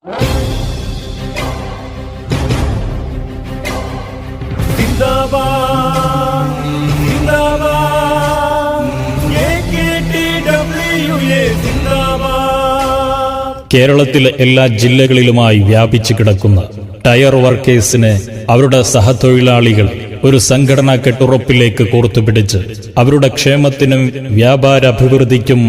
കേരളത്തിലെ എല്ലാ ജില്ലകളിലുമായി വ്യാപിച്ചു കിടക്കുന്ന ടയർ വർക്കേഴ്സിന് അവരുടെ സഹതൊഴിലാളികൾ ഒരു സംഘടനാ കെട്ടുറപ്പിലേക്ക് കോർത്തുപിടിച്ച് അവരുടെ ക്ഷേമത്തിനും വ്യാപാരാഭിവൃദ്ധിക്കും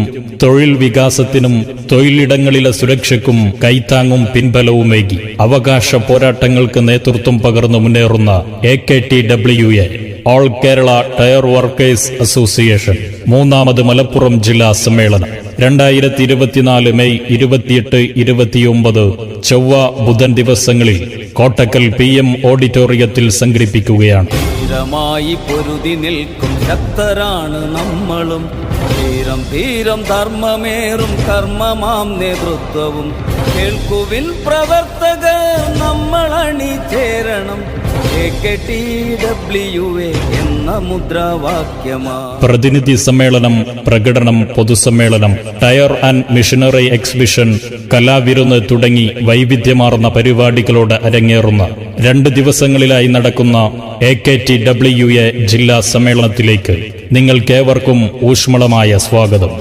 തൊഴിൽ വികാസത്തിനും തൊഴിലിടങ്ങളിലെ സുരക്ഷയ്ക്കും കൈത്താങ്ങും പിൻബലവുമേകി അവകാശ പോരാട്ടങ്ങൾക്ക് നേതൃത്വം പകർന്നു മുന്നേറുന്ന AKTWA all Kerala tyre workers association മൂന്നാമത് മലപ്പുറം ജില്ലാ സമ്മേളനം 2024 മെയ് 28, 29 ചൊവ്വ ബുധൻ ദിവസങ്ങളിൽ കോട്ടക്കൽ PM ഓഡിറ്റോറിയത്തിൽ സംഘടിപ്പിക്കുകയാണ്. ധീരമായി പൊരുതി നിൽക്കും ശക്തരാണ് നമ്മളും, ധീരം ധീരം ധർമ്മമേറും കർമ്മമാം നേതൃത്വവും. കേൾക്കുവിൻ പ്രവർത്തകർ, നമ്മൾ അണിചേരണം AKTWA എന്ന മുദ്രാവാക്യമാ. പ്രതിനിധി സമ്മേളനം, പ്രകടനം, പൊതുസമ്മേളനം, ടയർ ആൻഡ് മിഷനറി എക്സിബിഷൻ, കലാവിരുന്ന് തുടങ്ങി വൈവിധ്യമാർന്ന പരിപാടികളോട് അരങ്ങേറുന്ന 2 ദിവസങ്ങളിലായി നടക്കുന്ന AKTWA ജില്ലാ സമ്മേളനത്തിലേക്ക് നിങ്ങൾക്കേവർക്കും ഊഷ്മളമായ സ്വാഗതം.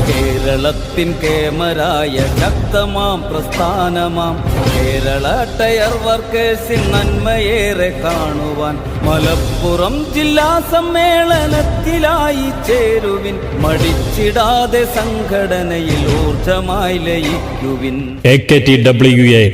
കേരളത്തിൻ കേമരായ ശക്തമാം പ്രസ്ഥാനമാം കേരള ടയർ വർക്കേഴ്സിൻ നന്മയേറെ കാണുവാൻ മലപ്പുറം ജില്ലാ സമ്മേളനത്തിലായി ചേരുവിൻ. മടിച്ചിടാതെ സംഘടനയിൽ ഊർജമായി ലയിക്കുവിൻ. AKTWA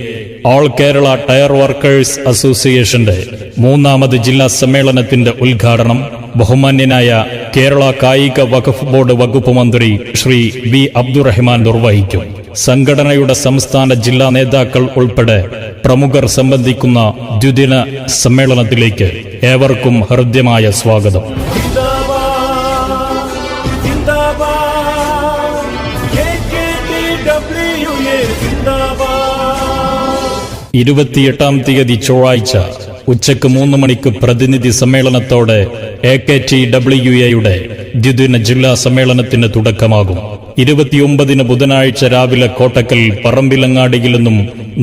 all Kerala tyre workers അസോസിയേഷന്റെ മൂന്നാമത് ജില്ലാ സമ്മേളനത്തിന്റെ ഉദ്ഘാടനം ബഹുമാന്യനായ കേരള കായിക വഖഫ് ബോർഡ് വകുപ്പ് മന്ത്രി ശ്രീ V. അബ്ദുറഹ്മാൻ നിർവഹിക്കും. സംഘടനയുടെ സംസ്ഥാന ജില്ലാ നേതാക്കൾ ഉൾപ്പെടെ പ്രമുഖർ സംബന്ധിക്കുന്ന ദ്വിദിന സമ്മേളനത്തിലേക്ക് ഏവർക്കും ഹൃദ്യമായ സ്വാഗതം. 28-ാം തീയതി ചൊവ്വാഴ്ച ഉച്ചയ്ക്ക് 3 മണിക്ക് പ്രതിനിധി സമ്മേളനത്തോടെ AKTWAയുടെ ദ്വിദിന ജില്ലാ സമ്മേളനത്തിന് തുടക്കമാകും. 29-ന് ബുധനാഴ്ച രാവിലെ കോട്ടക്കൽ പറമ്പിലങ്ങാടിയിൽ നിന്നും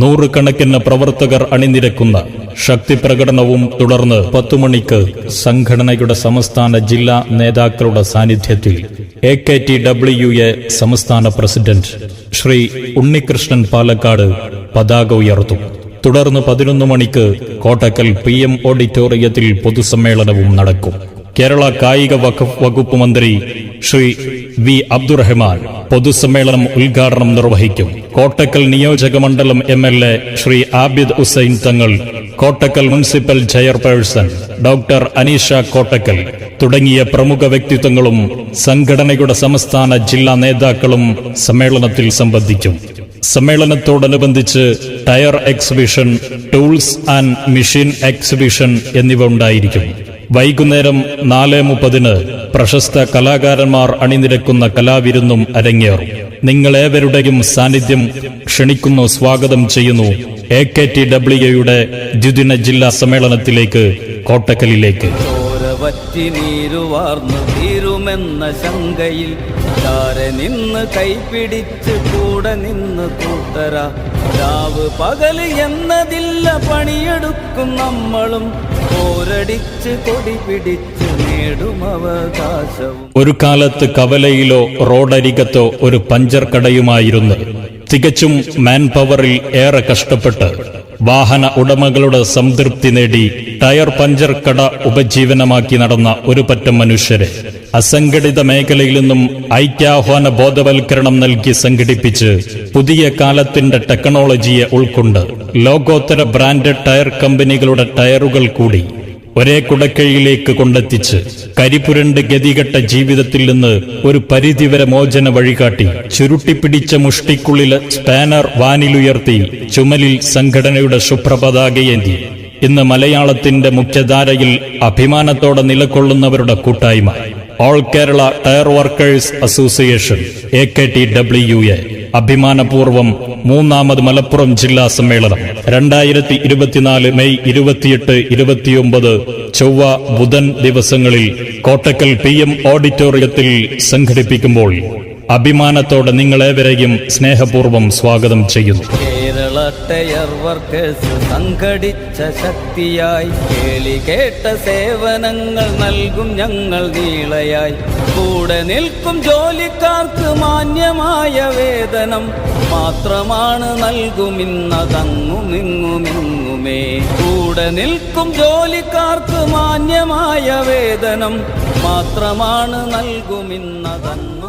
100 കണക്കിന് പ്രവർത്തകർ അണിനിരക്കുന്ന ശക്തി പ്രകടനവും തുടർന്ന് 10 മണിക്ക് സംഘടനയുടെ സംസ്ഥാന ജില്ലാ നേതാക്കളുടെ സാന്നിധ്യത്തിൽ AKTWA സംസ്ഥാന പ്രസിഡന്റ് ശ്രീ ഉണ്ണികൃഷ്ണൻ പാലക്കാട് പതാക ഉയർത്തും. തുടർന്ന് 11 മണിക്ക് കോട്ടക്കൽ PM ഓഡിറ്റോറിയത്തിൽ പൊതുസമ്മേളനവും നടക്കും. കേരള കായിക വകുപ്പ് മന്ത്രി ശ്രീ V. അബ്ദുറഹ്മാൻ പൊതുസമ്മേളനം ഉദ്ഘാടനം നിർവഹിക്കും. കോട്ടക്കൽ നിയോജക മണ്ഡലം MLA Shri Abid Hussain Thangal, Kottakkal municipal chairperson doctor Aneesha Kottakkal തുടങ്ങിയ പ്രമുഖ വ്യക്തിത്വങ്ങളും സംഘടനയുടെ സംസ്ഥാന ജില്ലാ നേതാക്കളും സമ്മേളനത്തിൽ സംബന്ധിക്കും. സമ്മേളനത്തോടനുബന്ധിച്ച് tyre exhibition, tools and machine exhibition എന്നിവ ഉണ്ടായിരിക്കും. വൈകുന്നേരം 4:30-ന് പ്രശസ്ത കലാകാരന്മാർ അണിനിരക്കുന്ന കലാവിരുന്നും അരങ്ങേറും. നിങ്ങളേവരുടെയും സാന്നിധ്യം ക്ഷണിക്കുന്നു, സ്വാഗതം ചെയ്യുന്നു AKTWAയുടെ ദ്വിദിന ജില്ലാ സമ്മേളനത്തിലേക്ക്, കോട്ടക്കലിലേക്ക്. വറ്റി നീരുവാർന്നു തീരുമെന്ന ശങ്കയിൽ ചാരെ നിന്ന് കൈപിടിച്ച് കൂടെ നിന്ന് കൂട്ടര. രാവ് പകല് എന്നതില്ല, പണിയെടുക്കും നമ്മളും പോരടിച്ച് കൊടി പിടിച്ച് നേടും അവകാശവും. ഒരു കാലത്ത് കവലയിലോ റോഡരികത്തോ ഒരു പഞ്ചർ കടയുമായിരുന്നു. തികച്ചും മാൻ പവറിൽ ഏറെ കഷ്ടപ്പെട്ട് വാഹന ഉടമകളുടെ സംതൃപ്തി നേടി ടയർ പഞ്ചർ കട ഉപജീവനമാക്കി നടന്ന ഒരു പറ്റം മനുഷ്യരെ അസംഘടിത മേഖലയിൽ നിന്നും ഐക്യാഹ്വാന ബോധവൽക്കരണം നൽകി സംഘടിപ്പിച്ച് പുതിയ കാലത്തിന്റെ ടെക്നോളജിയെ ഉൾക്കൊണ്ട് ലോകോത്തര ബ്രാൻഡഡ് ടയർ കമ്പനികളുടെ ടയറുകൾ കൂടി ഒരേ കുടക്കീഴിലേക്ക് കൊണ്ടെത്തിച്ച് കരിപുരണ്ട് ഗതികെട്ട ജീവിതത്തിൽ നിന്ന് ഒരു പരിധിവരെ മോചന വഴികാട്ടി ചുരുട്ടിപ്പിടിച്ച മുഷ്ടിക്കുള്ളില് സ്പാനർ വാനിലുയർത്തി ചുമലിൽ സംഘടനയുടെ ശുഭ്രപതാകയേന്തി ഇന്ന് മലയാളത്തിന്റെ മുഖ്യധാരയിൽ അഭിമാനത്തോടെ നിലകൊള്ളുന്നവരുടെ കൂട്ടായ്മ all Kerala tyre workers association AKTWA അഭിമാനപൂർവം മൂന്നാമത് മലപ്പുറം ജില്ലാ സമ്മേളനം 2024 മെയ് 28, 29 ചൊവ്വ ബുധൻ ദിവസങ്ങളിൽ കോട്ടക്കൽ PM ഓഡിറ്റോറിയത്തിൽ സംഘടിപ്പിക്കുമ്പോൾ അഭിമാനത്തോടെ നിങ്ങളേവരെയും സ്നേഹപൂർവ്വം സ്വാഗതം ചെയ്യുന്നു. കേരള ടയർ വർക്കേഴ്സ് സംഘടിച്ച ശക്തിയായി കേളി കേട്ട സേവനങ്ങൾ നൽകും ഞങ്ങൾ നീളയായി. കൂടെ നിൽക്കും ജോലിക്കാർക്ക് മാന്യമായ വേതനം മാത്രമാണ് നൽകുമിന്നതങ്ങുമിങ്ങുമിങ്ങുമേ. കൂടെ നിൽക്കും ജോലിക്കാർക്ക് മാന്യമായ വേതനം മാത്രമാണ് നൽകുമിന്നതങ്ങും